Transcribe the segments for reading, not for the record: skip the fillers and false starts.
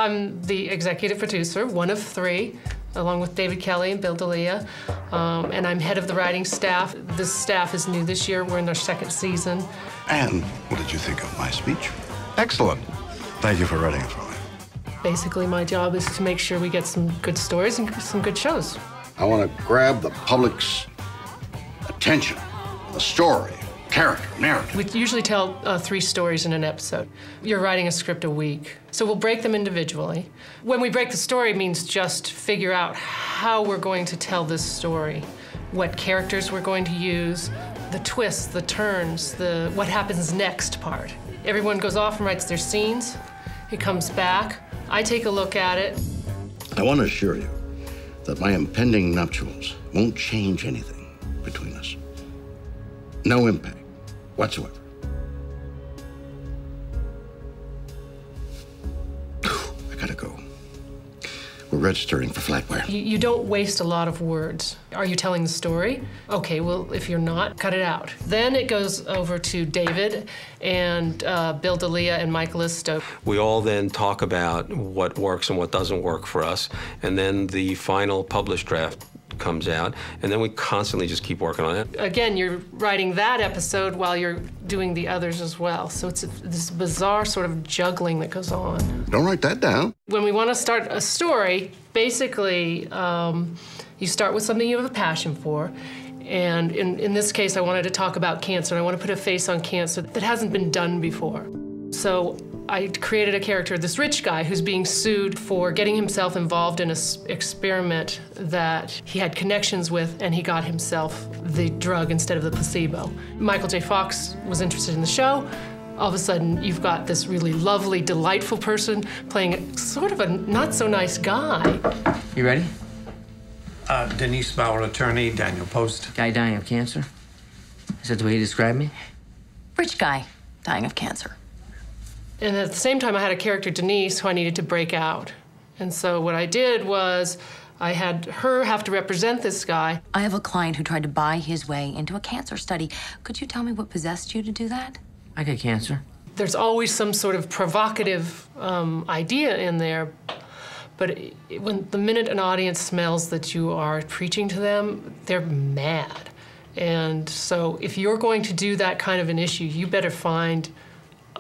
I'm the executive producer, one of 3, along with David Kelley and Bill D'Elia, and I'm head of the writing staff. This staff is new this year. We're in our 2nd season. And what did you think of my speech? Excellent. Thank you for writing it for me. Basically, my job is to make sure we get some good stories and some good shows. I want to grab the public's attention, the story, character, narrative. We usually tell 3 stories in an episode. You're writing a script a week, so we'll break them individually. When we break the story, it means just figure out how we're going to tell this story, what characters we're going to use, the twists, the turns, the what happens next part. Everyone goes off and writes their scenes. It comes back. I take a look at it. I want to assure you that my impending nuptials won't change anything between us. No impact whatsoever. I gotta go. We're registering for Flatware. You don't waste a lot of words. Are you telling the story? Okay, well, if you're not, cut it out. Then it goes over to David and Bill D'Elia and Mike Listo. We all then talk about what works and what doesn't work for us, and then the final published draft comes out, and then we constantly just keep working on it. Again, you're writing that episode while you're doing the others as well. So it's this bizarre sort of juggling that goes on. Don't write that down. When we want to start a story, basically, you start with something you have a passion for. And in this case, I wanted to talk about cancer, and I want to put a face on cancer that hasn't been done before. So I created a character, this rich guy who's being sued for getting himself involved in an experiment that he had connections with, and he got himself the drug instead of the placebo. Michael J. Fox was interested in the show. All of a sudden, you've got this really lovely, delightful person playing sort of a not-so-nice guy. You ready? Denise Bauer, attorney, Daniel Post. Guy dying of cancer? Is that the way you describe me? Rich guy dying of cancer. And at the same time, I had a character, Denise, who I needed to break out. And so what I did was I had her have to represent this guy. I have a client who tried to buy his way into a cancer study. Could you tell me what possessed you to do that? I got cancer. There's always some sort of provocative idea in there. But when the minute an audience smells that you are preaching to them, they're mad. And so if you're going to do that kind of an issue, you better find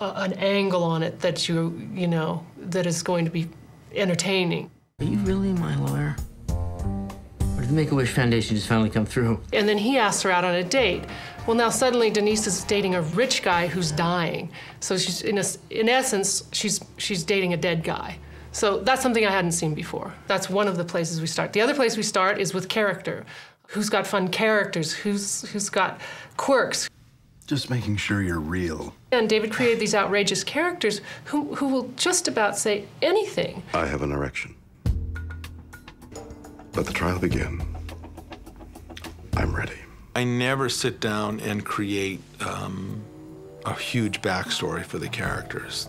an angle on it that you know, that is going to be entertaining. Are you really my lawyer? Or did the Make-A-Wish Foundation just finally come through? And then he asked her out on a date. Well, now suddenly Denise is dating a rich guy who's dying. So she's, in essence, she's dating a dead guy. So that's something I hadn't seen before. That's one of the places we start. The other place we start is with character. Who's got fun characters? Who's got quirks? Just making sure you're real. And David created these outrageous characters who will just about say anything. I have an erection. Let the trial begin. I'm ready. I never sit down and create a huge backstory for the characters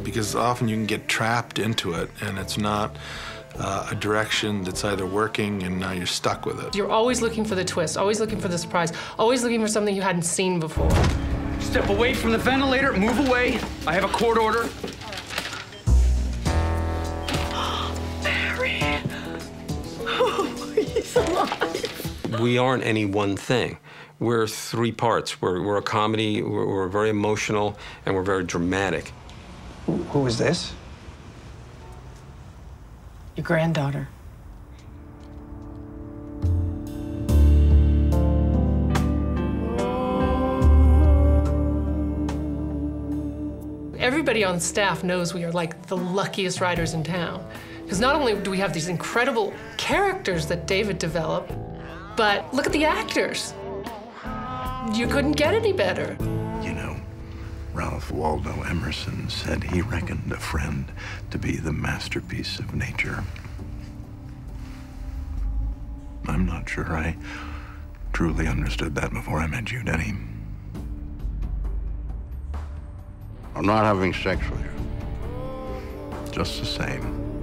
because often you can get trapped into it and it's not a direction that's either working and now you're stuck with it. You're always looking for the twist, always looking for the surprise, always looking for something you hadn't seen before. Step away from the ventilator, move away. I have a court order. Barry. Oh, he's alive. We aren't any one thing. We're 3 parts. We're a comedy, we're very emotional, and we're very dramatic. Who is this? Your granddaughter. Everybody on staff knows we are like the luckiest writers in town. Because not only do we have these incredible characters that David developed, but look at the actors. You couldn't get any better. You know, Ralph Waldo Emerson said he reckoned a friend to be the masterpiece of nature. I'm not sure I truly understood that before I met you, Denny. I'm not having sex with you. Just the same.